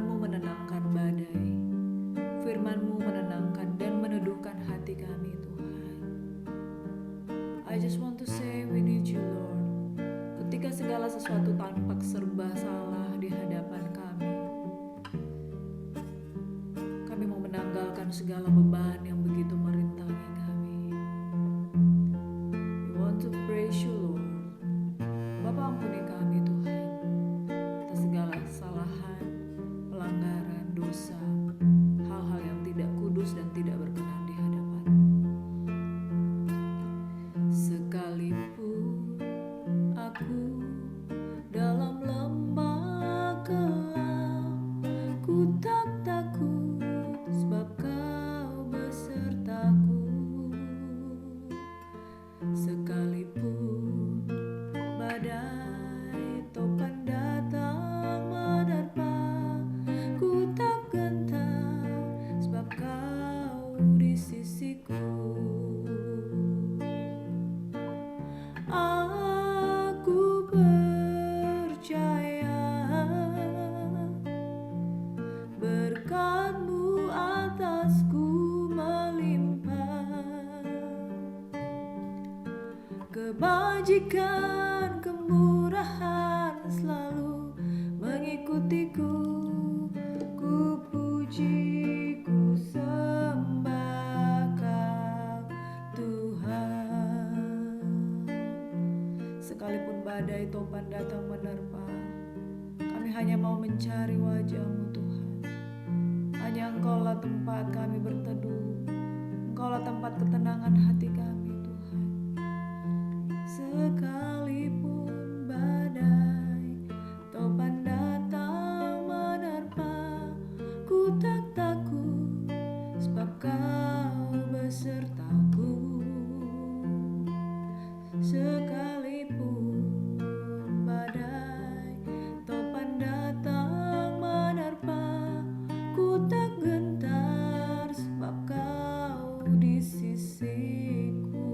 Firman-Mu menenangkan badai, Firman-Mu menenangkan dan meneduhkan hati kami Tuhan. I just want to say we need you Lord. Ketika segala sesuatu tampak serba salah di hadapan kami mau menanggalkan segala beban yang begitu merintangi kami. We want to praise you Lord. Bapa, ampuni kami Tuhan atas segala kesalahan, pelanggaran, dosa, hal-hal yang tidak kudus dan tidak berkenan di hadapan-Mu. Sekalipun aku dalam lembah gelap, ku tak takut sebab Kau besertaku. Sekalipun badai topan datang menerpa, ku tak gentar sebab Kau di sisiku. Aku percaya berkat-Mu atasku melimpah, kebajikan, kemurahan selalu mengikutiku. Ku puji, ku sembah Kau Tuhan. Sekalipun badai topan datang menerpa, kami hanya mau mencari wajah-Mu Tuhan. Hanya Engkaulah tempat kami berteduh, Engkaulah tempat ketenangan hati kami Tuhan. Sekalipun badai topan datang menerpa, ku tak takut sebab Kau besertaku. Sekalipun badai topan datang menerpa, ku tak gentar sebab Kau di sisiku.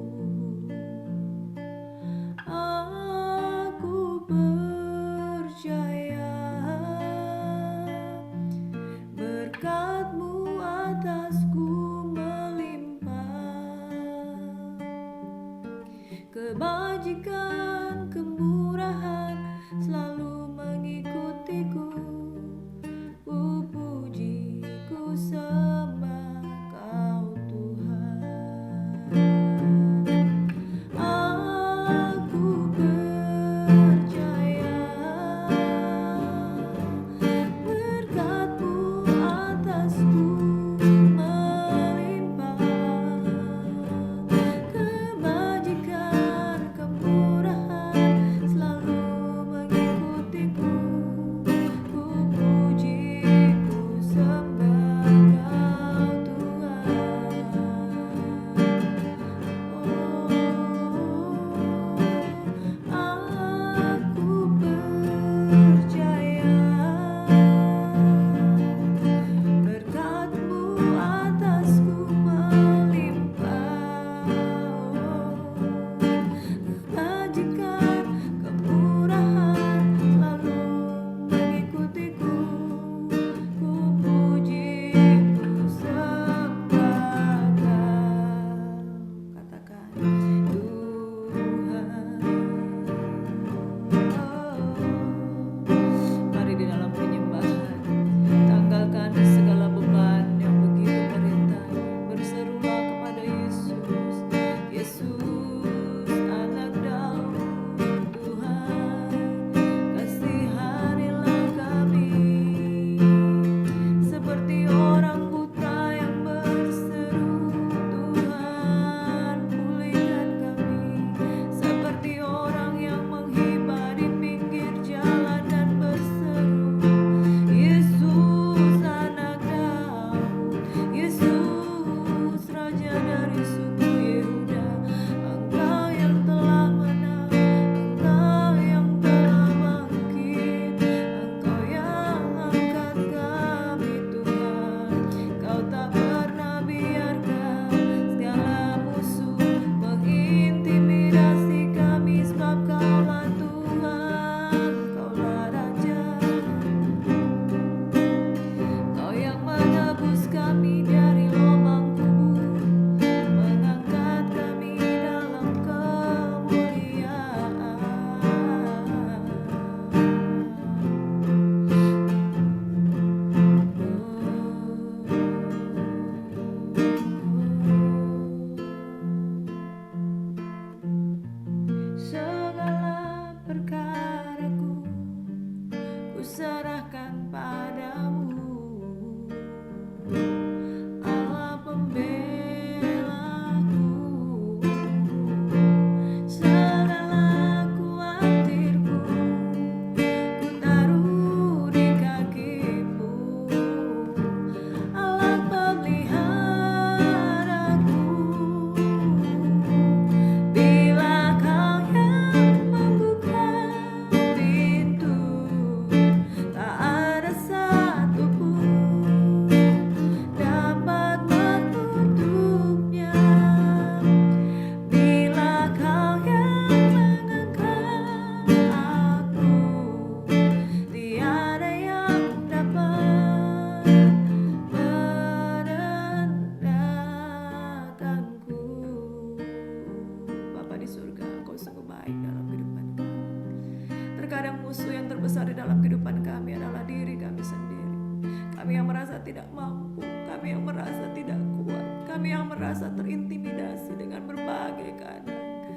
kami yang merasa tidak mampu, kami yang merasa tidak kuat, kami yang merasa terintimidasi dengan berbagai keadaan.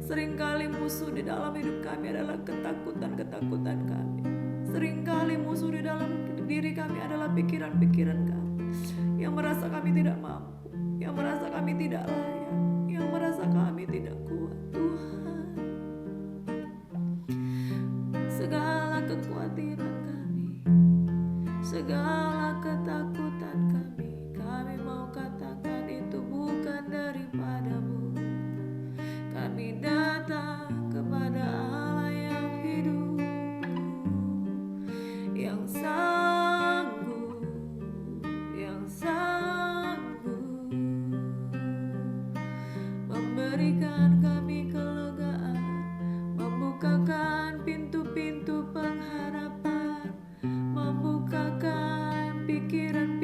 Seringkali musuh di dalam hidup kami adalah ketakutan-ketakutan kami. Seringkali musuh di dalam diri kami adalah pikiran-pikiran kami yang merasa kami tidak mampu, yang merasa kami tidak layak, yang merasa kami tidak kuat. Tuhan, segala kekhawatiran kami, segala ketakutan kami mau katakan itu bukan daripadamu. Kami datang kepada Allah yang hidup, yang sanggup memberikan kami kelegaan, membukakan pintu-pintu pengharapan, membukakan pikiran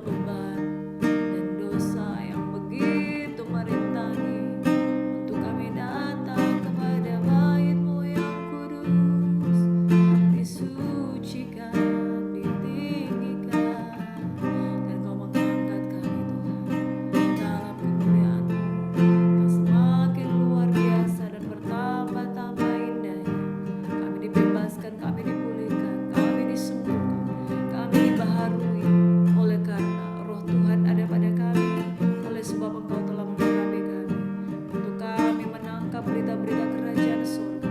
beban dan dosa yang begitu merintangi, untuk kami datang kepada bait-Mu yang kudus, disucikan, ditinggikan, dan Kau mengangkat kami Tuhan dalam kemuliaan-Mu yang semakin luar biasa dan bertambah-tambah indahnya. Kami dibebaskan, kami dipulihkan, kami disembuhkan, kami dibaharui oleh karena Roh Tuhan ada pada kami, oleh sebab Engkau telah memberkati kami untuk kami menangkap berita-berita kerajaan surga.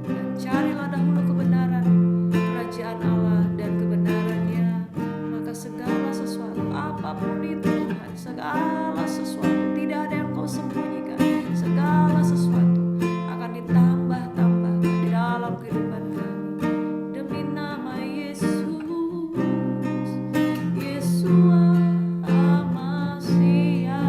Dan carilah dahulu kebenaran kerajaan Allah dan kebenarannya, maka segala sesuatu apapun itu Tuhan, segala sesuatu, tidak ada yang Kau sembunyikan, segala sesuatu akan ditambah-tambahkan di dalam kehidupan kami, demi nama Yesus, Yesua Amasya.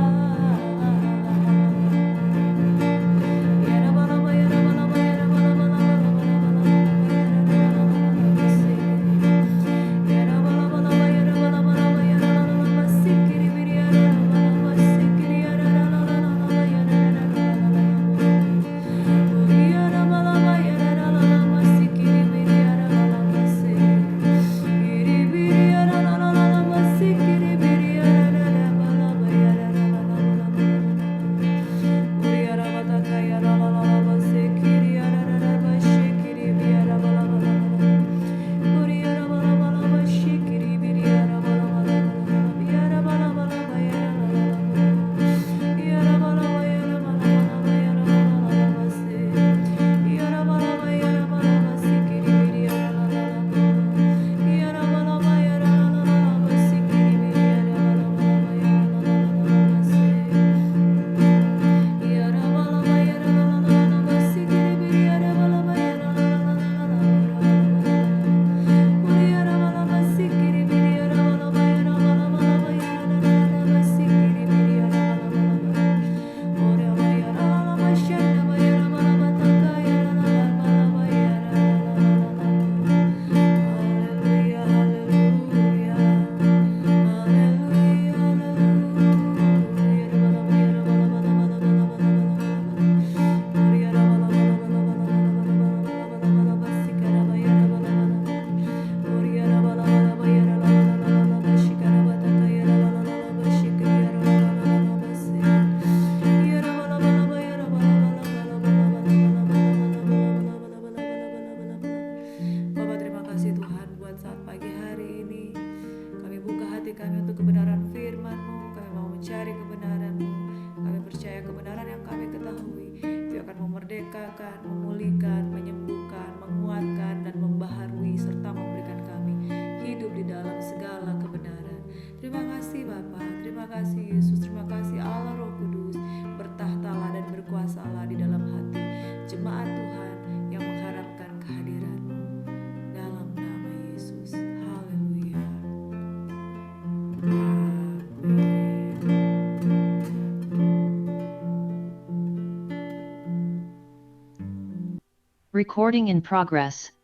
Bapak, terima kasih Tuhan buat saat pagi hari ini. Kami buka hati kami untuk kebenaran firman-Mu. Kami mau mencari kebenaran-Mu. Kami percaya kebenaran yang kami ketahui itu akan memerdekakan, memulihkan, menyembuhkan, menguatkan, dan membaharui serta memberikan kami hidup di dalam segala kebenaran. Terima kasih Bapa, terima kasih Yesus, terima kasih Allah Roh Kudus. Bertahtalah dan berkuasalah di dalam hati jemaat Tuhan yang mengharapkan kehadiran-Mu. Dalam nama Yesus. Haleluya. Amin. Recording in progress.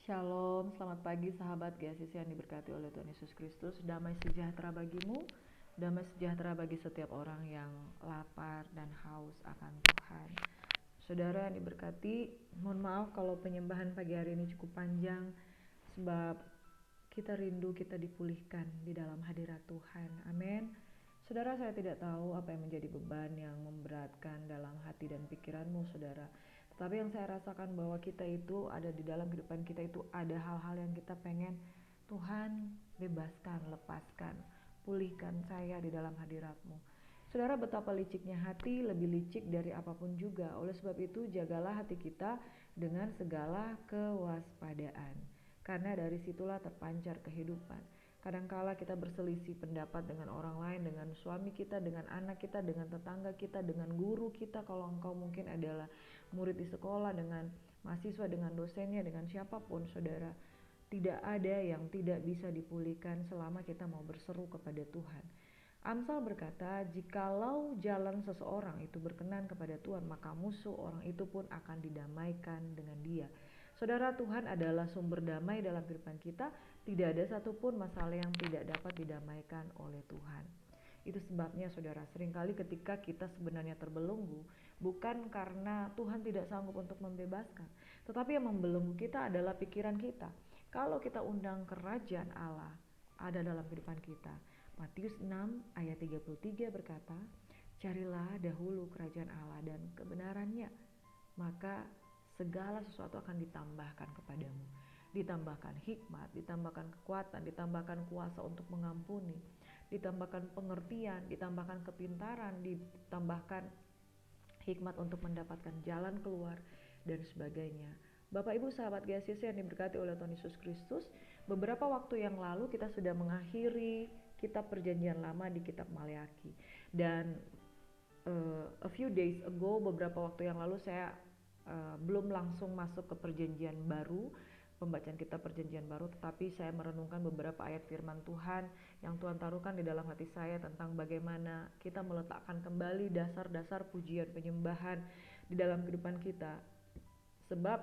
Shalom, selamat pagi sahabat GSIS yang diberkati oleh Tuhan Yesus Kristus. Damai sejahtera bagimu, damai sejahtera bagi setiap orang yang lapar dan haus akan Tuhan. Saudara yang diberkati, mohon maaf kalau penyembahan pagi hari ini cukup panjang, sebab kita rindu kita dipulihkan di dalam hadirat Tuhan. Amin. Saudara, saya tidak tahu apa yang menjadi beban yang memberatkan dalam hati dan pikiranmu, saudara. Tetapi yang saya rasakan bahwa kita itu ada di dalam kehidupan kita itu ada hal-hal yang kita pengen Tuhan bebaskan, lepaskan, pulihkan saya di dalam hadirat-Mu. Saudara, betapa liciknya hati, lebih licik dari apapun juga. Oleh sebab itu jagalah hati kita dengan segala kewaspadaan, karena dari situlah terpancar kehidupan. Kadangkala kita berselisih pendapat dengan orang lain, dengan suami kita, dengan anak kita, dengan tetangga kita, dengan guru kita, kalau engkau mungkin adalah murid di sekolah, dengan mahasiswa, dengan dosennya, dengan siapapun, saudara. Tidak ada yang tidak bisa dipulihkan selama kita mau berseru kepada Tuhan. Amsal berkata, jikalau jalan seseorang itu berkenan kepada Tuhan, maka musuh orang itu pun akan didamaikan dengan dia. Saudara, Tuhan adalah sumber damai dalam kehidupan kita, Tidak ada satupun masalah yang tidak dapat didamaikan oleh Tuhan. Itu sebabnya saudara, seringkali ketika kita sebenarnya terbelenggu, bukan karena Tuhan tidak sanggup untuk membebaskan, tetapi yang membelenggu kita adalah pikiran kita. Kalau kita undang kerajaan Allah ada dalam kehidupan kita. Matius 6 ayat 33 berkata, carilah dahulu kerajaan Allah dan kebenarannya, maka segala sesuatu akan ditambahkan kepadamu. Ditambahkan hikmat, ditambahkan kekuatan, ditambahkan kuasa untuk mengampuni, ditambahkan pengertian, ditambahkan kepintaran, ditambahkan hikmat untuk mendapatkan jalan keluar, dan sebagainya. Bapak Ibu sahabat GSCC yang diberkati oleh Tuhan Yesus Kristus, beberapa waktu yang lalu kita sudah mengakhiri kitab Perjanjian Lama di kitab Maleakhi. Dan a few days ago, beberapa waktu yang lalu saya belum langsung masuk ke Perjanjian Baru, pembacaan kitab Perjanjian Baru, tetapi saya merenungkan beberapa ayat firman Tuhan yang Tuhan taruhkan di dalam hati saya tentang bagaimana kita meletakkan kembali dasar-dasar pujian penyembahan di dalam kehidupan kita. Sebab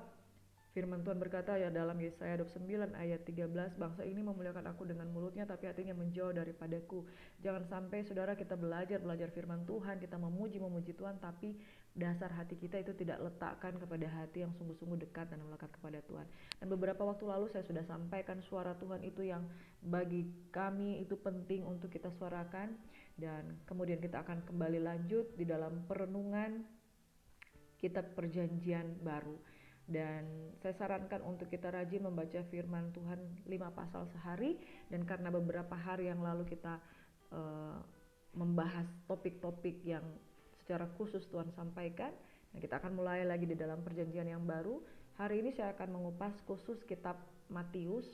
firman Tuhan berkata ya dalam Yesaya 29 ayat 13, bangsa ini memuliakan aku dengan mulutnya tapi hatinya menjauh daripadaku. Jangan sampai saudara kita belajar firman Tuhan, kita memuji Tuhan, tapi dasar hati kita itu tidak letakkan kepada hati yang sungguh-sungguh dekat dan melekat kepada Tuhan. Dan beberapa waktu lalu saya sudah sampaikan suara Tuhan itu yang bagi kami itu penting untuk kita suarakan. Dan kemudian kita akan kembali lanjut di dalam perenungan kitab Perjanjian Baru. Dan saya sarankan untuk kita rajin membaca firman Tuhan 5 pasal sehari. Dan karena beberapa hari yang lalu kita membahas topik-topik yang secara khusus Tuhan sampaikan, nah kita akan mulai lagi di dalam Perjanjian yang baru. Hari ini saya akan mengupas khusus kitab Matius,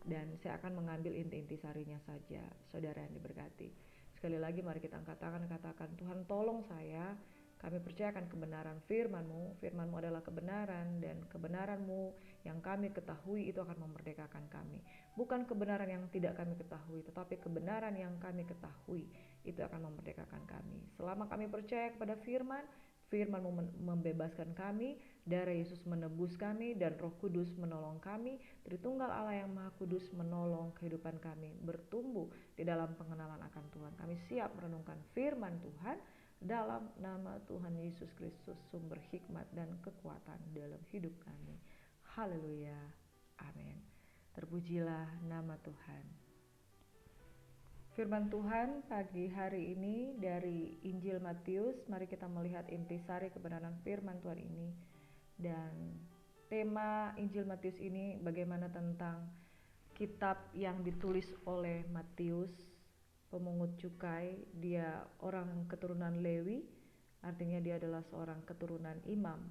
dan saya akan mengambil inti-inti sarinya saja, saudara yang diberkati. Sekali lagi mari kita angkat tangan, katakan, Tuhan tolong saya, kami percayakan kebenaran firman-Mu. Firman-Mu adalah kebenaran, dan kebenaran-Mu yang kami ketahui itu akan memerdekakan kami. Bukan kebenaran yang tidak kami ketahui, tetapi kebenaran yang kami ketahui itu akan memerdekakan kami. Selama kami percaya kepada firman, firman-Mu membebaskan kami, darah Yesus menebus kami, dan Roh Kudus menolong kami. Tritunggal Allah yang Maha Kudus menolong kehidupan kami bertumbuh di dalam pengenalan akan Tuhan. Kami siap merenungkan firman Tuhan dalam nama Tuhan Yesus Kristus, sumber hikmat dan kekuatan dalam hidup kami. Haleluya, amin. Terpujilah nama Tuhan. Firman Tuhan pagi hari ini dari Injil Matius. Mari kita melihat intisari kebenaran firman Tuhan ini. Dan tema Injil Matius ini bagaimana tentang kitab yang ditulis oleh Matius, pemungut cukai. Dia orang keturunan Lewi, artinya dia adalah seorang keturunan imam.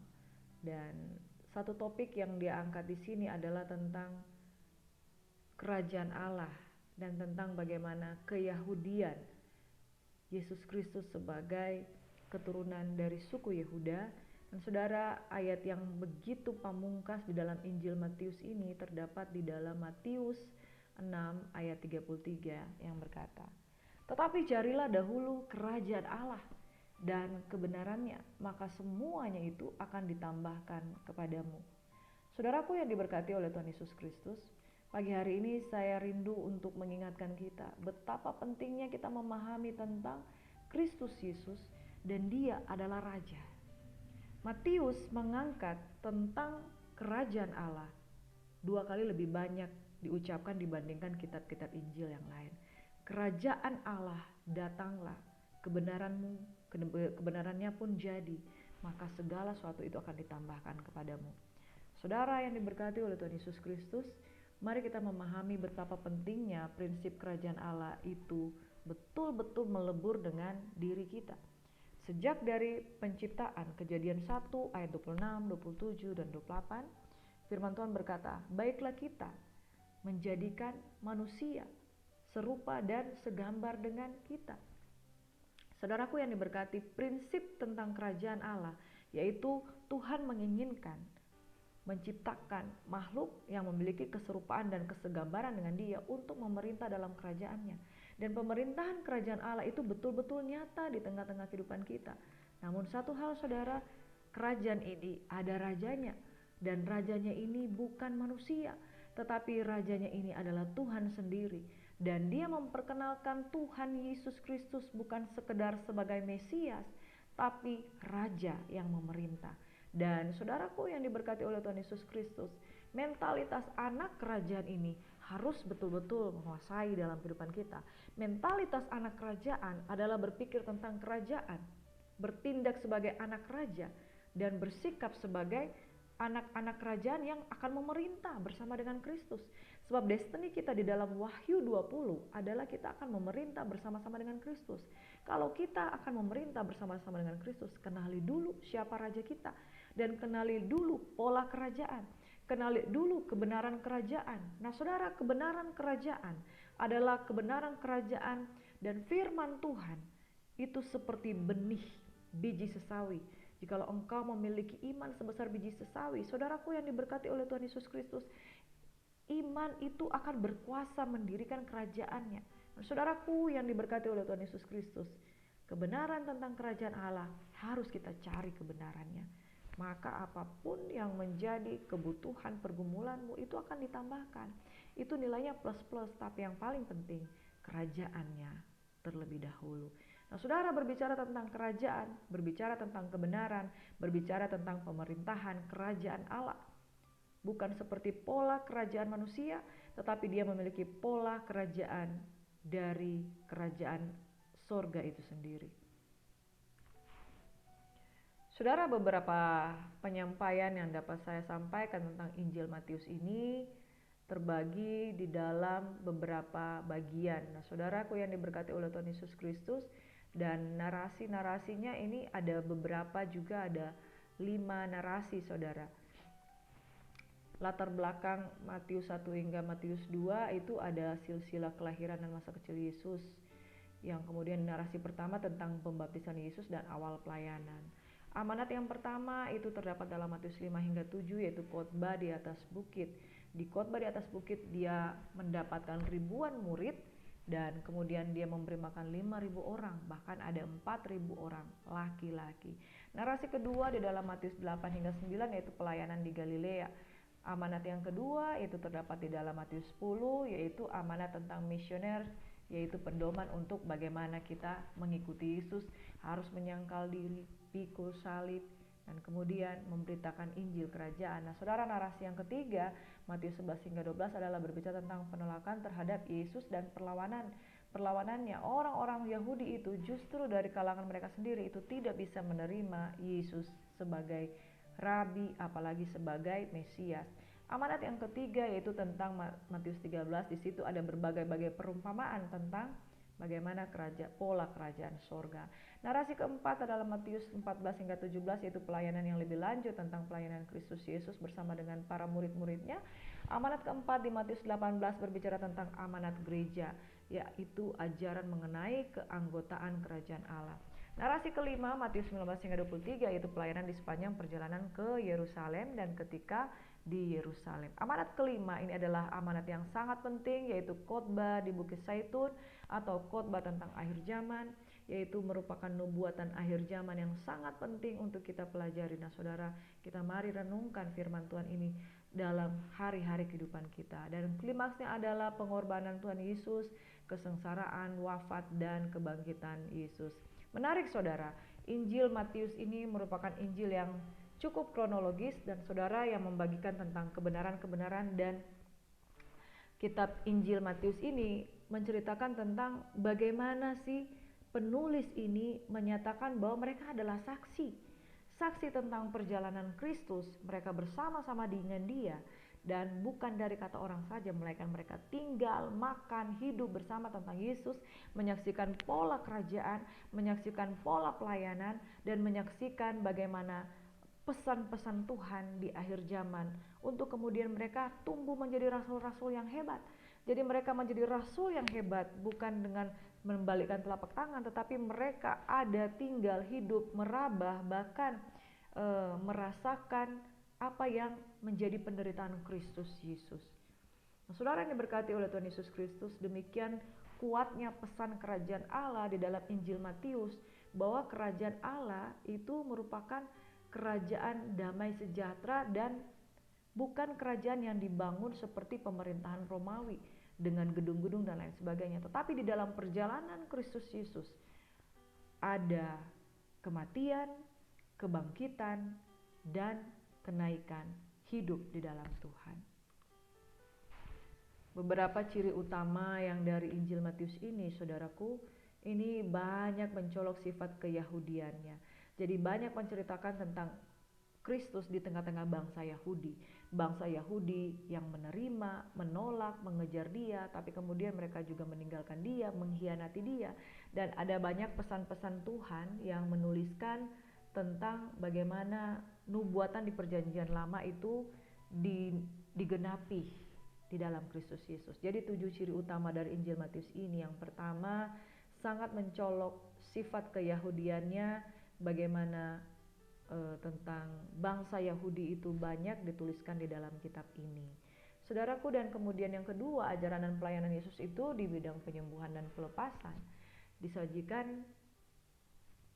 Dan satu topik yang dia angkat di sini adalah tentang kerajaan Allah dan tentang bagaimana keyahudian Yesus Kristus sebagai keturunan dari suku Yehuda. Dan saudara, ayat yang begitu pamungkas di dalam Injil Matius ini terdapat di dalam Matius 6 ayat 33 yang berkata, tetapi carilah dahulu kerajaan Allah dan kebenarannya, maka semuanya itu akan ditambahkan kepadamu. Saudaraku yang diberkati oleh Tuhan Yesus Kristus, pagi hari ini saya rindu untuk mengingatkan kita betapa pentingnya kita memahami tentang Kristus Yesus dan Dia adalah Raja. Matius mengangkat tentang kerajaan Allah 2 kali lebih banyak diucapkan dibandingkan kitab-kitab Injil yang lain. Kerajaan Allah datanglah, kebenarannya pun jadi, maka segala sesuatu itu akan ditambahkan kepadamu. Saudara yang diberkati oleh Tuhan Yesus Kristus, mari kita memahami betapa pentingnya prinsip kerajaan Allah itu betul-betul melebur dengan diri kita. Sejak dari penciptaan, Kejadian 1 ayat 26, 27, dan 28, firman Tuhan berkata, baiklah kita menjadikan manusia serupa dan segambar dengan kita. Saudaraku yang diberkati, prinsip tentang kerajaan Allah yaitu Tuhan menginginkan menciptakan makhluk yang memiliki keserupaan dan kesegambaran dengan Dia untuk memerintah dalam kerajaannya. Dan pemerintahan kerajaan Allah itu betul-betul nyata di tengah-tengah kehidupan kita. Namun satu hal saudara, kerajaan ini ada rajanya, dan rajanya ini bukan manusia. tetapi rajanya ini adalah Tuhan sendiri. Dan dia memperkenalkan Tuhan Yesus Kristus bukan sekedar sebagai Mesias, tapi Raja yang memerintah. Dan saudaraku yang diberkati oleh Tuhan Yesus Kristus, mentalitas anak kerajaan ini harus betul-betul menguasai dalam kehidupan kita. Mentalitas anak kerajaan adalah berpikir tentang kerajaan, bertindak sebagai anak raja, dan bersikap sebagai anak-anak kerajaan yang akan memerintah bersama dengan Kristus. Sebab destiny kita di dalam Wahyu 20 adalah kita akan memerintah bersama-sama dengan Kristus. Kalau kita akan memerintah bersama-sama dengan Kristus, kenali dulu siapa raja kita, dan kenali dulu pola kerajaan, kenali dulu kebenaran kerajaan. Nah saudara, kebenaran kerajaan adalah kebenaran kerajaan dan firman Tuhan itu seperti benih biji sesawi. Jikalau engkau memiliki iman sebesar biji sesawi, saudaraku yang diberkati oleh Tuhan Yesus Kristus, iman itu akan berkuasa mendirikan kerajaannya. Saudaraku yang diberkati oleh Tuhan Yesus Kristus, kebenaran tentang kerajaan Allah harus kita cari kebenarannya. Maka apapun yang menjadi kebutuhan pergumulanmu itu akan ditambahkan. Itu nilainya plus-plus, tapi yang paling penting kerajaannya terlebih dahulu. Nah saudara, berbicara tentang kerajaan, berbicara tentang kebenaran, berbicara tentang pemerintahan kerajaan Allah. Bukan seperti pola kerajaan manusia, tetapi dia memiliki pola kerajaan dari kerajaan sorga itu sendiri. Saudara, beberapa penyampaian yang dapat saya sampaikan tentang Injil Matius ini terbagi di dalam beberapa bagian. Nah saudaraku yang diberkati oleh Tuhan Yesus Kristus, dan narasi-narasinya ini ada beberapa, juga ada 5 narasi saudara. Latar belakang Matius 1 hingga Matius 2 itu ada silsilah kelahiran dan masa kecil Yesus. Yang kemudian narasi pertama tentang pembaptisan Yesus dan awal pelayanan. Amanat yang pertama itu terdapat dalam Matius 5 hingga 7, yaitu khotbah di atas bukit. Di khotbah di atas bukit dia mendapatkan ribuan murid, dan kemudian dia memberi makan 5.000 orang, bahkan ada 4.000 orang laki-laki. Narasi kedua di dalam Matius 8 hingga 9 yaitu pelayanan di Galilea. Amanat yang kedua itu terdapat di dalam Matius 10, yaitu amanat tentang misioner, yaitu pedoman untuk bagaimana kita mengikuti Yesus, harus menyangkal diri, pikul salib, dan kemudian memberitakan Injil kerajaan. Nah saudara, narasi yang ketiga Matius 11 hingga 12 adalah berbicara tentang penolakan terhadap Yesus dan perlawanannya. Orang-orang Yahudi itu justru dari kalangan mereka sendiri itu tidak bisa menerima Yesus sebagai Rabi, apalagi sebagai Mesias. Amanat yang ketiga yaitu tentang Matius 13, di situ ada berbagai-bagai perumpamaan tentang bagaimana pola kerajaan sorga. Narasi keempat adalah Matius 14 hingga 17, yaitu pelayanan yang lebih lanjut tentang pelayanan Kristus Yesus bersama dengan para murid-muridnya. Amanat keempat di Matius 18 berbicara tentang amanat gereja, yaitu ajaran mengenai keanggotaan kerajaan Allah. Narasi kelima Matius 19 hingga 23 yaitu pelayanan di sepanjang perjalanan ke Yerusalem dan ketika di Yerusalem. Amanat kelima ini adalah amanat yang sangat penting, yaitu khotbah di Bukit Zaitun atau khotbah tentang akhir zaman, yaitu merupakan nubuatan akhir zaman yang sangat penting untuk kita pelajari. Nah saudara, kita mari renungkan firman Tuhan ini dalam hari-hari kehidupan kita. Dan klimaksnya adalah pengorbanan Tuhan Yesus, kesengsaraan, wafat, dan kebangkitan Yesus. Menarik saudara, Injil Matius ini merupakan Injil yang cukup kronologis, dan saudara yang membagikan tentang kebenaran-kebenaran, dan kitab Injil Matius ini menceritakan tentang bagaimana sih penulis ini menyatakan bahwa mereka adalah saksi tentang perjalanan Kristus, mereka bersama-sama dengan dia, dan bukan dari kata orang saja, melainkan mereka tinggal, makan, hidup bersama tentang Yesus, menyaksikan pola kerajaan, menyaksikan pola pelayanan, dan menyaksikan bagaimana pesan-pesan Tuhan di akhir zaman, untuk kemudian mereka tumbuh menjadi rasul-rasul yang hebat. Jadi mereka menjadi rasul yang hebat bukan dengan membalikkan telapak tangan, tetapi mereka ada, tinggal, hidup, merabah, bahkan merasakan apa yang menjadi penderitaan Kristus Yesus. Nah, saudara yang diberkati oleh Tuhan Yesus Kristus, demikian kuatnya pesan kerajaan Allah di dalam Injil Matius, bahwa kerajaan Allah itu merupakan kerajaan damai sejahtera dan bukan kerajaan yang dibangun seperti pemerintahan Romawi dengan gedung-gedung dan lain sebagainya, tetapi di dalam perjalanan Kristus Yesus ada kematian, kebangkitan, dan kenaikan hidup di dalam Tuhan. Beberapa ciri utama yang dari Injil Matius ini, saudaraku, ini banyak mencolok sifat keyahudiannya. Jadi banyak menceritakan tentang Kristus di tengah-tengah bangsa Yahudi. Bangsa Yahudi yang menerima, menolak, mengejar dia, tapi kemudian mereka juga meninggalkan dia, mengkhianati dia. Dan ada banyak pesan-pesan Tuhan yang menuliskan tentang bagaimana nubuatan di perjanjian lama itu digenapi di dalam Kristus Yesus. Jadi 7 ciri utama dari Injil Matius ini. Yang pertama, sangat mencolok sifat keyahudiannya, bagaimana tentang bangsa Yahudi itu banyak dituliskan di dalam kitab ini. Saudaraku, dan kemudian yang kedua, ajaran dan pelayanan Yesus itu di bidang penyembuhan dan pelepasan disajikan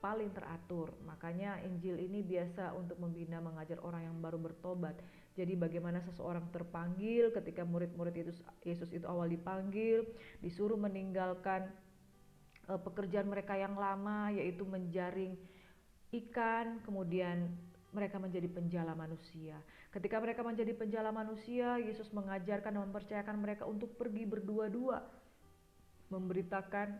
paling teratur. Makanya Injil ini biasa untuk membina, mengajar orang yang baru bertobat. Jadi bagaimana seseorang terpanggil ketika murid-murid Yesus itu awal dipanggil, disuruh meninggalkan pekerjaan mereka yang lama, yaitu menjaring ikan, kemudian mereka menjadi penjala manusia. Ketika mereka menjadi penjala manusia, Yesus mengajarkan dan mempercayakan mereka untuk pergi berdua-dua memberitakan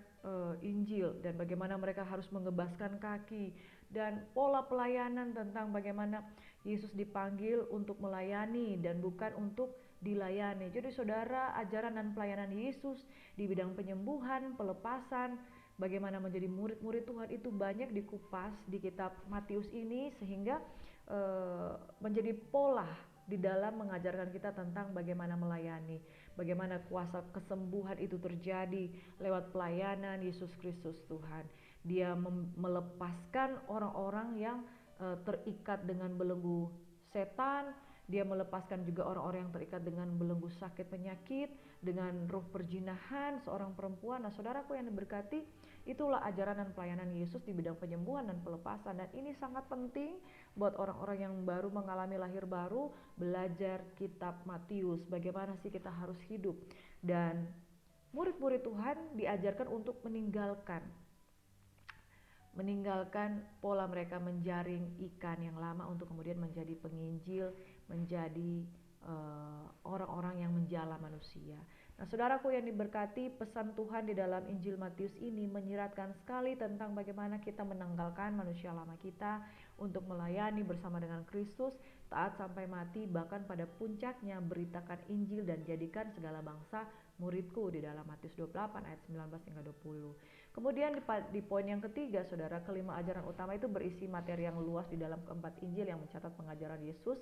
Injil, dan bagaimana mereka harus mengebaskan kaki, dan pola pelayanan tentang bagaimana Yesus dipanggil untuk melayani dan bukan untuk dilayani. Jadi saudara, ajaran dan pelayanan Yesus di bidang penyembuhan, pelepasan, bagaimana menjadi murid-murid Tuhan itu banyak dikupas di kitab Matius ini, sehingga menjadi pola di dalam mengajarkan kita tentang bagaimana melayani, bagaimana kuasa kesembuhan itu terjadi lewat pelayanan Yesus Kristus Tuhan. Dia melepaskan orang-orang yang terikat dengan belenggu setan. Dia melepaskan juga orang-orang yang terikat dengan belenggu sakit penyakit, dengan roh perjinahan seorang perempuan. Nah, saudaraku yang diberkati, itulah ajaran dan pelayanan Yesus di bidang penyembuhan dan pelepasan. Dan ini sangat penting buat orang-orang yang baru mengalami lahir baru, belajar kitab Matius, bagaimana sih kita harus hidup. Dan murid-murid Tuhan diajarkan untuk meninggalkan pola mereka menjaring ikan yang lama untuk kemudian menjadi penginjil, menjadi orang-orang yang menjala manusia. Nah, saudaraku yang diberkati, pesan Tuhan di dalam Injil Matius ini menyiratkan sekali tentang bagaimana kita menanggalkan manusia lama kita untuk melayani bersama dengan Kristus, taat sampai mati, bahkan pada puncaknya beritakan Injil dan jadikan segala bangsa muridku di dalam Matius 28 ayat 19 hingga 20. Kemudian di poin yang ketiga, saudara, kelima ajaran utama itu berisi materi yang luas di dalam keempat Injil yang mencatat pengajaran Yesus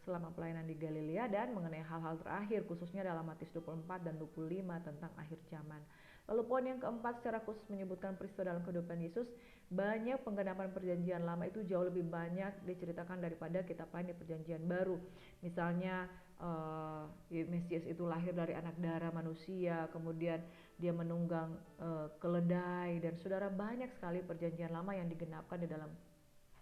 selama pelayanan di Galilea dan mengenai hal-hal terakhir, khususnya dalam Matius 24 dan 25 tentang akhir zaman. Lalu poin yang keempat secara khusus menyebutkan peristiwa dalam kehidupan Yesus. Banyak penggenapan perjanjian lama itu jauh lebih banyak diceritakan daripada kitab lain di perjanjian baru. Misalnya Mesias itu lahir dari anak darah manusia, kemudian dia menunggang keledai, dan saudara, banyak sekali perjanjian lama yang digenapkan di dalam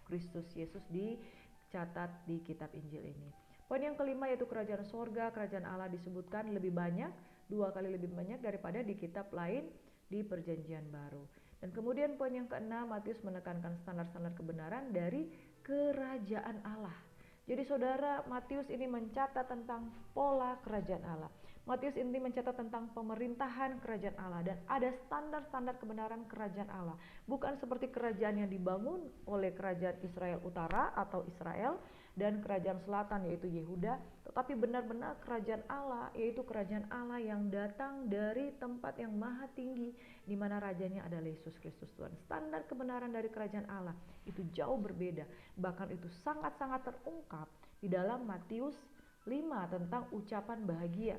Kristus Yesus dicatat di kitab Injil ini. Poin yang kelima yaitu kerajaan sorga, kerajaan Allah disebutkan lebih banyak, 2 kali lebih banyak daripada di kitab lain di perjanjian baru. Dan kemudian poin yang keenam, Matius menekankan standar-standar kebenaran dari kerajaan Allah. Jadi saudara, Matius ini mencatat tentang pola kerajaan Allah. Matius ini mencatat tentang pemerintahan kerajaan Allah, dan ada standar-standar kebenaran kerajaan Allah. Bukan seperti kerajaan yang dibangun oleh kerajaan Israel Utara atau Israel dan kerajaan selatan yaitu Yehuda, tetapi benar-benar kerajaan Allah, yaitu kerajaan Allah yang datang dari tempat yang maha tinggi, di mana rajanya adalah Yesus Kristus Tuhan. Standar kebenaran dari kerajaan Allah itu jauh berbeda, bahkan itu sangat-sangat terungkap di dalam Matius 5 tentang ucapan bahagia.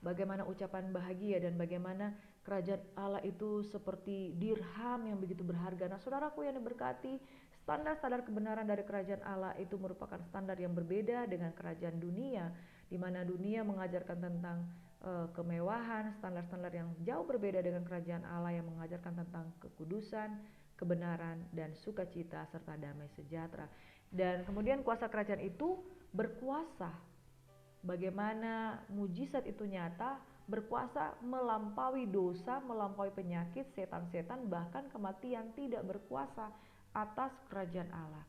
Bagaimana ucapan bahagia dan bagaimana kerajaan Allah itu seperti dirham yang begitu berharga. Nah, saudaraku yang diberkati, standar-standar kebenaran dari kerajaan Allah itu merupakan standar yang berbeda dengan kerajaan dunia, di mana dunia mengajarkan tentang kemewahan, standar-standar yang jauh berbeda dengan kerajaan Allah yang mengajarkan tentang kekudusan, kebenaran, dan sukacita serta damai sejahtera. Dan kemudian kuasa kerajaan itu berkuasa. Bagaimana mujizat itu nyata, berkuasa melampaui dosa, melampaui penyakit, setan-setan, bahkan kematian, tidak berkuasa atas kerajaan Allah.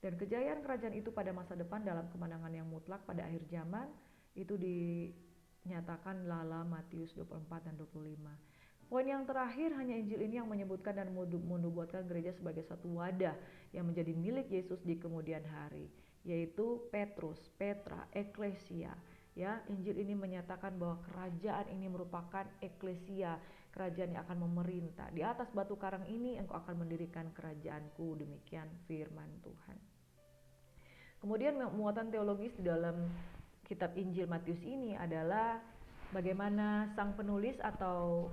Dan kejayaan kerajaan itu pada masa depan dalam kemenangan yang mutlak pada akhir zaman itu dinyatakan dalam Matius 24 dan 25. Poin yang terakhir, hanya Injil ini yang menyebutkan dan menubuatkan gereja sebagai satu wadah yang menjadi milik Yesus di kemudian hari, yaitu Petrus, Petra, Eklesia. Ya, Injil ini menyatakan bahwa kerajaan ini merupakan eklesia, kerajaan yang akan memerintah. Di atas batu karang ini engkau akan mendirikan kerajaanku, demikian firman Tuhan. Kemudian muatan teologis di dalam kitab Injil Matius ini adalah bagaimana sang penulis atau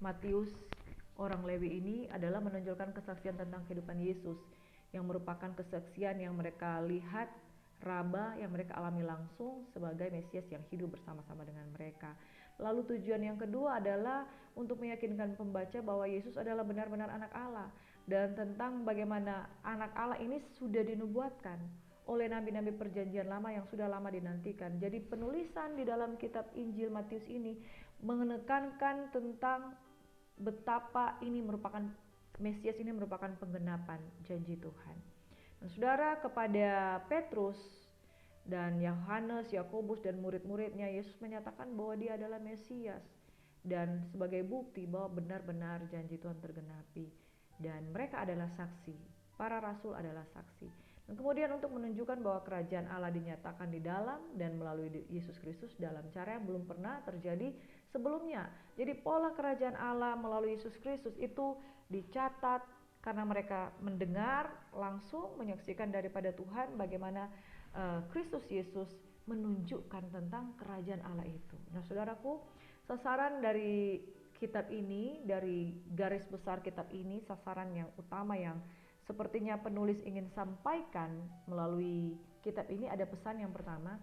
Matius, orang Lewi ini adalah menonjolkan kesaksian tentang kehidupan Yesus yang merupakan kesaksian yang mereka lihat, raba yang mereka alami langsung sebagai Mesias yang hidup bersama-sama dengan mereka. Lalu tujuan yang kedua adalah untuk meyakinkan pembaca bahwa Yesus adalah benar-benar anak Allah, dan tentang bagaimana anak Allah ini sudah dinubuatkan oleh nabi-nabi perjanjian lama yang sudah lama dinantikan. Jadi penulisan di dalam kitab Injil Matius ini menekankan tentang betapa ini merupakan Mesias, ini merupakan penggenapan janji Tuhan. Dan saudara, kepada Petrus dan Yohanes, Yakobus dan murid-muridnya, Yesus menyatakan bahwa dia adalah Mesias, dan sebagai bukti bahwa benar-benar janji Tuhan tergenapi, dan mereka adalah saksi, para rasul adalah saksi. Dan kemudian untuk menunjukkan bahwa kerajaan Allah dinyatakan di dalam dan melalui Yesus Kristus dalam cara yang belum pernah terjadi sebelumnya. Jadi pola kerajaan Allah melalui Yesus Kristus itu dicatat karena mereka mendengar langsung, menyaksikan daripada Tuhan bagaimana Kristus Yesus menunjukkan tentang kerajaan Allah itu. Nah saudaraku, sasaran dari kitab ini, dari garis besar kitab ini, sasaran yang utama yang sepertinya penulis ingin sampaikan melalui kitab ini ada pesan yang pertama,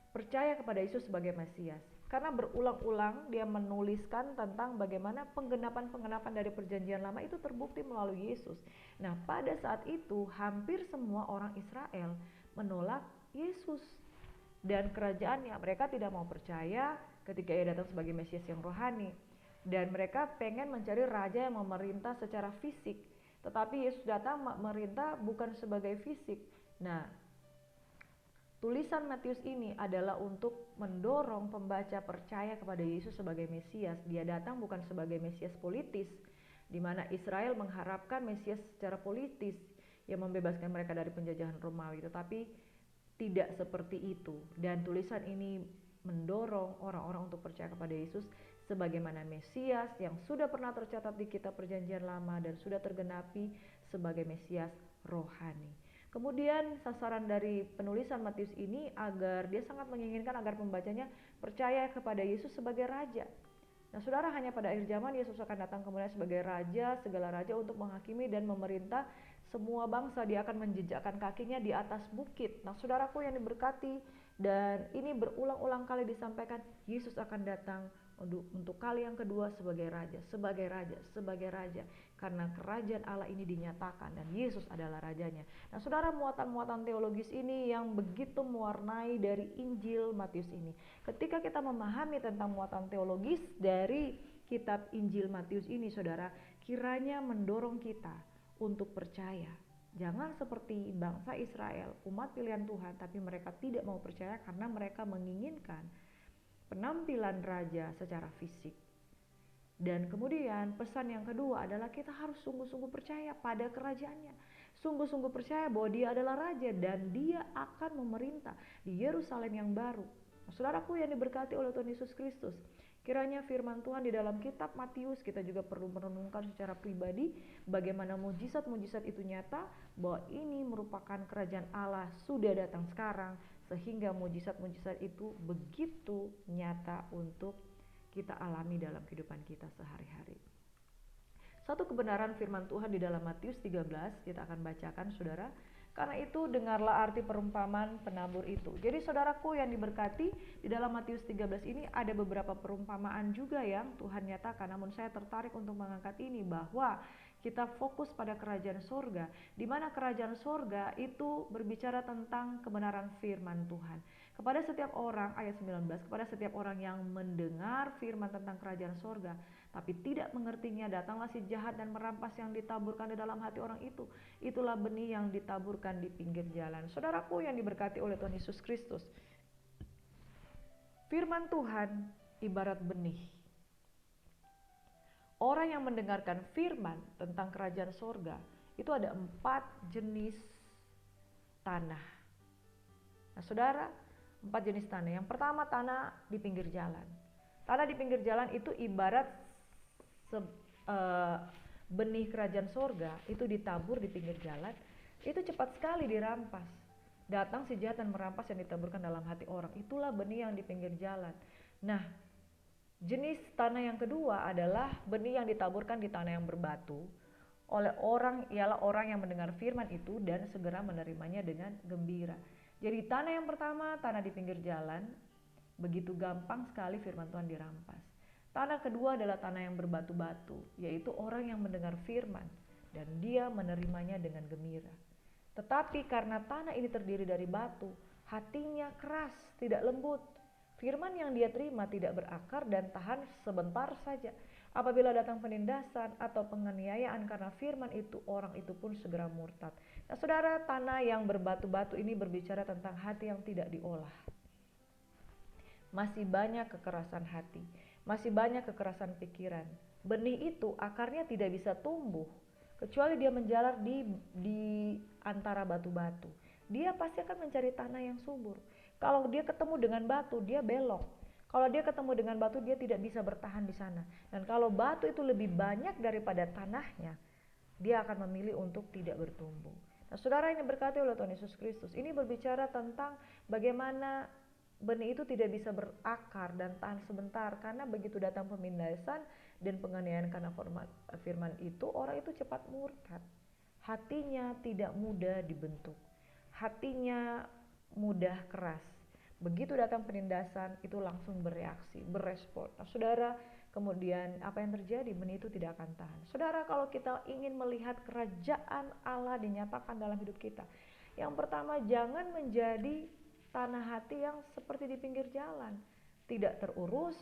percaya kepada Yesus sebagai Mesias. Karena berulang-ulang dia menuliskan tentang bagaimana penggenapan-penggenapan dari perjanjian lama itu terbukti melalui Yesus. Nah pada saat itu hampir semua orang Israel menolak Yesus dan kerajaannya. Mereka tidak mau percaya ketika ia datang sebagai Mesias yang rohani. Dan mereka pengen mencari raja yang memerintah secara fisik. Tetapi Yesus datang memerintah bukan sebagai fisik. Nah, tulisan Matius ini adalah untuk mendorong pembaca percaya kepada Yesus sebagai Mesias. Dia datang bukan sebagai Mesias politis, di mana Israel mengharapkan Mesias secara politis yang membebaskan mereka dari penjajahan Romawi, tetapi tidak seperti itu. Dan tulisan ini mendorong orang-orang untuk percaya kepada Yesus sebagaimana Mesias yang sudah pernah tercatat di kitab perjanjian lama dan sudah tergenapi sebagai Mesias rohani. Kemudian sasaran dari penulisan Matius ini agar dia sangat menginginkan agar pembacanya percaya kepada Yesus sebagai Raja. Nah saudara, hanya pada akhir zaman Yesus akan datang kemudian sebagai Raja, segala Raja untuk menghakimi dan memerintah semua bangsa. Dia akan menjejakkan kakinya di atas bukit. Nah saudaraku yang diberkati, dan ini berulang-ulang kali disampaikan, Yesus akan datang untuk kali yang kedua sebagai Raja, sebagai Raja, sebagai Raja. Karena kerajaan Allah ini dinyatakan dan Yesus adalah Rajanya. Nah saudara, muatan-muatan teologis ini yang begitu mewarnai dari Injil Matius ini. Ketika kita memahami tentang muatan teologis dari kitab Injil Matius ini, saudara, kiranya mendorong kita untuk percaya. Jangan seperti bangsa Israel, umat pilihan Tuhan, tapi mereka tidak mau percaya karena mereka menginginkan penampilan raja secara fisik. Dan kemudian pesan yang kedua adalah kita harus sungguh-sungguh percaya pada kerajaannya. Sungguh-sungguh percaya bahwa dia adalah raja dan dia akan memerintah di Yerusalem yang baru. Nah, saudaraku yang diberkati oleh Tuhan Yesus Kristus, kiranya firman Tuhan di dalam kitab Matius kita juga perlu merenungkan secara pribadi bagaimana mujizat-mujizat itu nyata, bahwa ini merupakan kerajaan Allah sudah datang sekarang, sehingga mujizat-mujizat itu begitu nyata untuk kita alami dalam kehidupan kita sehari-hari. Satu kebenaran firman Tuhan di dalam Matius 13 kita akan bacakan saudara. Karena itu dengarlah arti perumpamaan penabur itu. Jadi saudaraku yang diberkati, di dalam Matius 13 ini ada beberapa perumpamaan juga yang Tuhan nyatakan. Namun saya tertarik untuk mengangkat ini, bahwa kita fokus pada kerajaan sorga, di mana kerajaan sorga itu berbicara tentang kebenaran firman Tuhan. Kepada setiap orang, ayat 19, kepada setiap orang yang mendengar firman tentang kerajaan sorga, tapi tidak mengertinya, datanglah si jahat dan merampas yang ditaburkan di dalam hati orang itu. Itulah benih yang ditaburkan di pinggir jalan. Saudaraku yang diberkati oleh Tuhan Yesus Kristus, firman Tuhan ibarat benih. Orang yang mendengarkan firman tentang kerajaan sorga, itu ada 4 jenis tanah. Nah saudara, 4 jenis tanah. Yang pertama tanah di pinggir jalan. Tanah di pinggir jalan itu ibarat benih kerajaan sorga, itu ditabur di pinggir jalan, itu cepat sekali dirampas. Datang si jahat dan merampas yang ditaburkan dalam hati orang. Itulah benih yang di pinggir jalan. Nah, jenis tanah yang kedua adalah benih yang ditaburkan di tanah yang berbatu oleh orang, ialah orang yang mendengar firman itu dan segera menerimanya dengan gembira. Jadi tanah yang pertama, tanah di pinggir jalan, begitu gampang sekali firman Tuhan dirampas. Tanah kedua adalah tanah yang berbatu-batu, yaitu orang yang mendengar firman dan dia menerimanya dengan gembira. Tetapi karena tanah ini terdiri dari batu, hatinya keras, tidak lembut. Firman yang dia terima tidak berakar dan tahan sebentar saja. Apabila datang penindasan atau penganiayaan karena firman itu, orang itu pun segera murtad. Nah saudara, tanah yang berbatu-batu ini berbicara tentang hati yang tidak diolah. Masih banyak kekerasan hati, masih banyak kekerasan pikiran. Benih itu akarnya tidak bisa tumbuh kecuali dia menjalar di antara batu-batu. Dia pasti akan mencari tanah yang subur. Kalau dia ketemu dengan batu, dia belok. Kalau dia ketemu dengan batu, dia tidak bisa bertahan di sana. Dan kalau batu itu lebih banyak daripada tanahnya, dia akan memilih untuk tidak bertumbuh. Nah, saudara ini berkati oleh Tuhan Yesus Kristus, ini berbicara tentang bagaimana benih itu tidak bisa berakar dan tahan sebentar, karena begitu datang pemindasan dan penganiayaan karena firman itu, orang itu cepat murtad. Hatinya tidak mudah dibentuk, hatinya mudah keras. Begitu datang penindasan itu langsung bereaksi, berespon. Nah saudara, kemudian apa yang terjadi? Benih itu tidak akan tahan. Saudara, kalau kita ingin melihat kerajaan Allah dinyatakan dalam hidup kita, yang pertama, jangan menjadi tanah hati yang seperti di pinggir jalan, tidak terurus,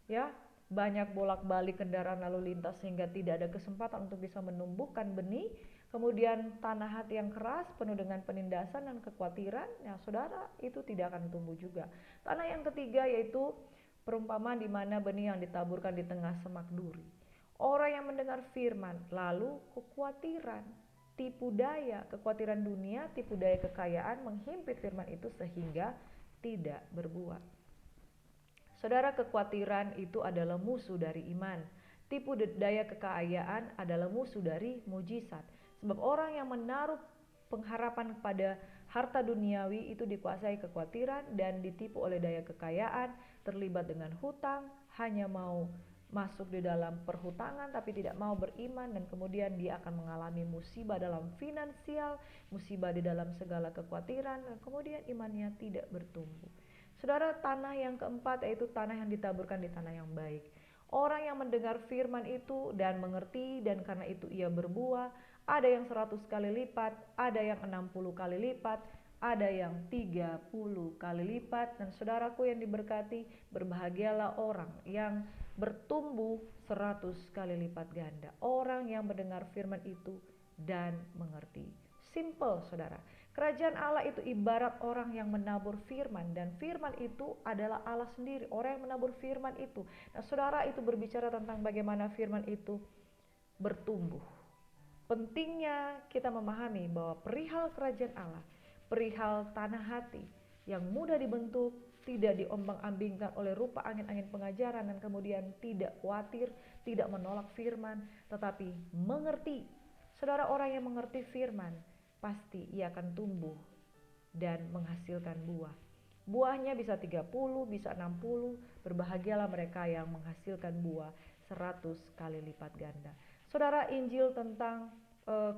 ya, banyak bolak-balik kendaraan lalu lintas sehingga tidak ada kesempatan untuk bisa menumbuhkan benih. Kemudian tanah hati yang keras, penuh dengan penindasan dan kekhawatiran, ya saudara, itu tidak akan tumbuh juga. Tanah yang ketiga yaitu perumpamaan di mana benih yang ditaburkan di tengah semak duri. Orang yang mendengar firman, lalu kekhawatiran, tipu daya, kekhawatiran dunia, tipu daya kekayaan menghimpit firman itu sehingga tidak berbuah. Saudara, kekhawatiran itu adalah musuh dari iman. Tipu daya kekayaan adalah musuh dari mujizat. Sebab orang yang menaruh pengharapan kepada harta duniawi itu dikuasai kekhawatiran dan ditipu oleh daya kekayaan, terlibat dengan hutang, hanya mau masuk di dalam perhutangan tapi tidak mau beriman, dan kemudian dia akan mengalami musibah dalam finansial, musibah di dalam segala kekhawatiran, dan kemudian imannya tidak bertumbuh. Saudara, tanah yang keempat yaitu tanah yang ditaburkan di tanah yang baik. Orang yang mendengar firman itu dan mengerti, dan karena itu ia berbuah. Ada yang 100 kali lipat, ada yang 60 kali lipat, ada yang 30 kali lipat. Dan saudaraku yang diberkati, berbahagialah orang yang bertumbuh 100 kali lipat ganda. Orang yang mendengar firman itu dan mengerti. Simple saudara. Kerajaan Allah itu ibarat orang yang menabur firman, dan firman itu adalah Allah sendiri, orang yang menabur firman itu. Nah saudara, itu berbicara tentang bagaimana firman itu bertumbuh. Pentingnya kita memahami bahwa perihal kerajaan Allah, perihal tanah hati yang mudah dibentuk, tidak diombang-ambingkan oleh rupa angin-angin pengajaran, dan kemudian tidak khawatir, tidak menolak firman, tetapi mengerti. Saudara, orang yang mengerti firman, pasti ia akan tumbuh dan menghasilkan buah. Buahnya bisa 30, bisa 60, berbahagialah mereka yang menghasilkan buah 100 kali lipat ganda. Saudara, Injil tentang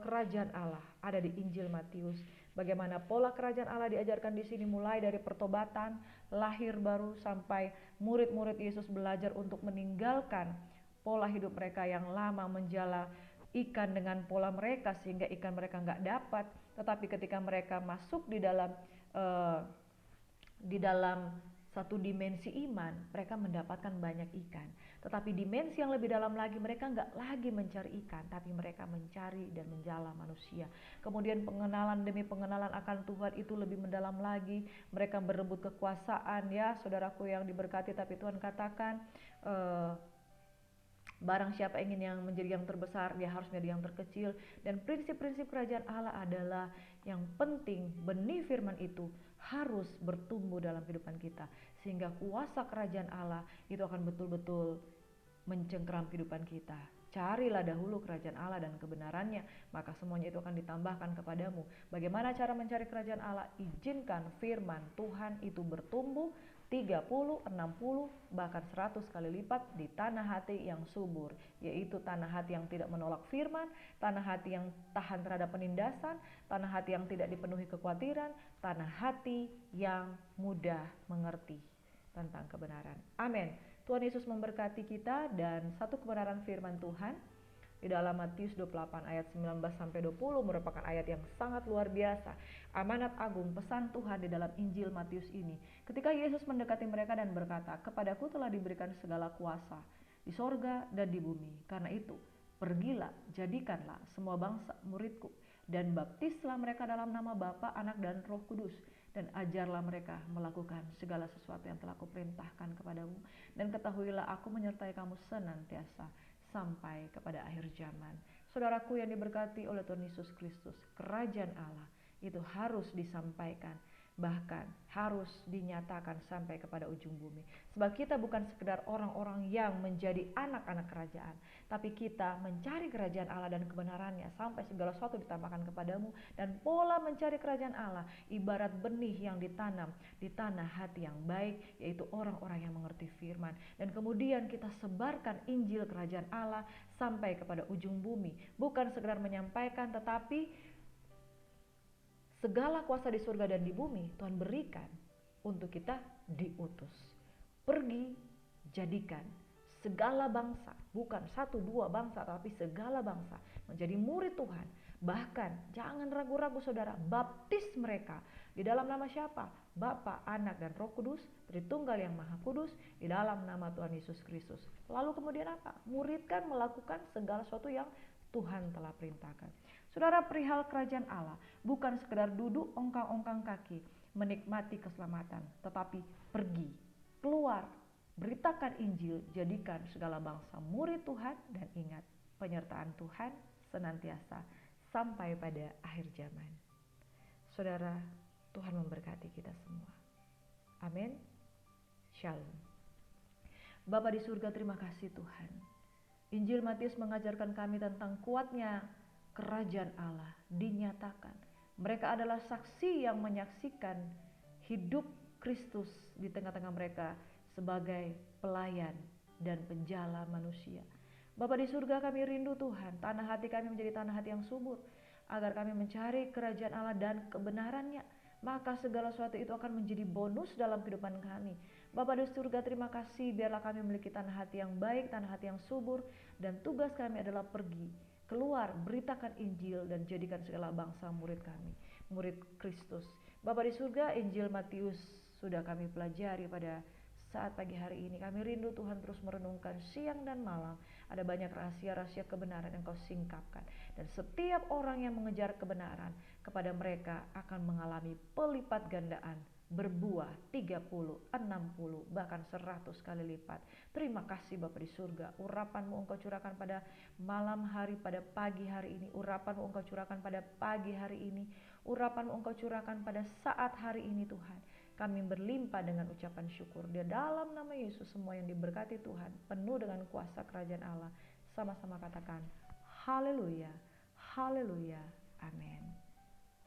kerajaan Allah ada di Injil Matius. Bagaimana pola kerajaan Allah diajarkan di sini, mulai dari pertobatan, lahir baru, sampai murid-murid Yesus belajar untuk meninggalkan pola hidup mereka yang lama, menjala ikan dengan pola mereka sehingga ikan mereka nggak dapat. Tetapi ketika mereka masuk eh, di dalam satu dimensi iman, mereka mendapatkan banyak ikan. Tetapi dimensi yang lebih dalam lagi, mereka nggak lagi mencari ikan, tapi mereka mencari dan menjala manusia. Kemudian pengenalan demi pengenalan akan Tuhan itu lebih mendalam lagi. Mereka berebut kekuasaan, ya saudaraku yang diberkati. Tapi Tuhan katakan, barang siapa ingin yang menjadi yang terbesar, dia harus menjadi yang terkecil. Dan prinsip-prinsip kerajaan Allah adalah yang penting, benih firman itu harus bertumbuh dalam kehidupan kita, sehingga kuasa kerajaan Allah itu akan betul-betul mencengkeram kehidupan kita. Carilah dahulu kerajaan Allah dan kebenarannya, maka semuanya itu akan ditambahkan kepadamu. Bagaimana cara mencari kerajaan Allah? Izinkan firman Tuhan itu bertumbuh 30, 60, bahkan 100 kali lipat di tanah hati yang subur, yaitu tanah hati yang tidak menolak firman, tanah hati yang tahan terhadap penindasan, tanah hati yang tidak dipenuhi kekhawatiran, tanah hati yang mudah mengerti tentang kebenaran. Amin. Tuhan Yesus memberkati kita. Dan satu kebenaran firman Tuhan di dalam Matius 28 ayat 19 sampai 20 merupakan ayat yang sangat luar biasa. Amanat agung pesan Tuhan di dalam Injil Matius ini. Ketika Yesus mendekati mereka dan berkata, "Kepadaku telah diberikan segala kuasa di sorga dan di bumi. Karena itu, pergilah, jadikanlah semua bangsa muridku, dan baptislah mereka dalam nama Bapa, Anak, dan Roh Kudus, dan ajarlah mereka melakukan segala sesuatu yang telah kuperintahkan kepadamu. Dan ketahuilah aku menyertai kamu senantiasa sampai kepada akhir zaman." Saudaraku yang diberkati oleh Tuhan Yesus Kristus, kerajaan Allah itu harus disampaikan, bahkan harus dinyatakan sampai kepada ujung bumi. Sebab kita bukan sekedar orang-orang yang menjadi anak-anak kerajaan, tapi kita mencari kerajaan Allah dan kebenarannya sampai segala sesuatu ditambahkan kepadamu. Dan pola mencari kerajaan Allah ibarat benih yang ditanam di tanah hati yang baik, yaitu orang-orang yang mengerti firman. Dan kemudian kita sebarkan Injil kerajaan Allah sampai kepada ujung bumi. Bukan sekedar menyampaikan, tetapi segala kuasa di surga dan di bumi Tuhan berikan untuk kita diutus. Pergi, jadikan segala bangsa, bukan satu dua bangsa, tapi segala bangsa menjadi murid Tuhan. Bahkan jangan ragu-ragu saudara, baptis mereka di dalam nama siapa? Bapa, Anak, dan Roh Kudus, Tritunggal yang Maha Kudus, di dalam nama Tuhan Yesus Kristus. Lalu kemudian apa? Muridkan melakukan segala sesuatu yang Tuhan telah perintahkan. Saudara, perihal kerajaan Allah bukan sekedar duduk ongkang-ongkang kaki menikmati keselamatan, tetapi pergi, keluar, beritakan Injil, jadikan segala bangsa murid Tuhan, dan ingat, penyertaan Tuhan senantiasa sampai pada akhir zaman. Saudara, Tuhan memberkati kita semua. Amin. Shalom. Bapa di surga, terima kasih Tuhan. Injil Matius mengajarkan kami tentang kuatnya kerajaan Allah dinyatakan. Mereka adalah saksi yang menyaksikan hidup Kristus di tengah-tengah mereka sebagai pelayan dan penjala manusia. Bapa di surga, kami rindu Tuhan, tanah hati kami menjadi tanah hati yang subur, agar kami mencari kerajaan Allah dan kebenarannya. Maka segala sesuatu itu akan menjadi bonus dalam kehidupan kami. Bapa di surga, terima kasih, biarlah kami memiliki tanah hati yang baik, tanah hati yang subur. Dan tugas kami adalah pergi, keluar, beritakan Injil, dan jadikan segala bangsa murid kami, murid Kristus. Bapa di surga, Injil Matius sudah kami pelajari pada saat pagi hari ini. Kami rindu Tuhan terus merenungkan siang dan malam. Ada banyak rahasia-rahasia kebenaran yang Kau singkapkan. Dan setiap orang yang mengejar kebenaran, kepada mereka akan mengalami pelipat gandaan, berbuah 30, 60, bahkan 100 kali lipat. Terima kasih Bapa di surga, urapan-Mu Engkau curahkan pada malam hari, pada pagi hari ini. Urapan-Mu Engkau curahkan pada pagi hari ini. Urapan-Mu Engkau curahkan pada saat hari ini Tuhan. Kami berlimpah dengan ucapan syukur. Di dalam nama Yesus, semua yang diberkati Tuhan, penuh dengan kuasa kerajaan Allah. Sama-sama katakan, haleluya, haleluya, amin.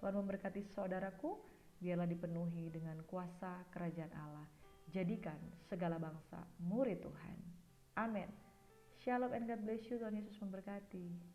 Tuhan memberkati saudaraku, biarlah dipenuhi dengan kuasa kerajaan Allah. Jadikan segala bangsa murid Tuhan. Amin. Shalom and God bless you. Tuhan Yesus memberkati.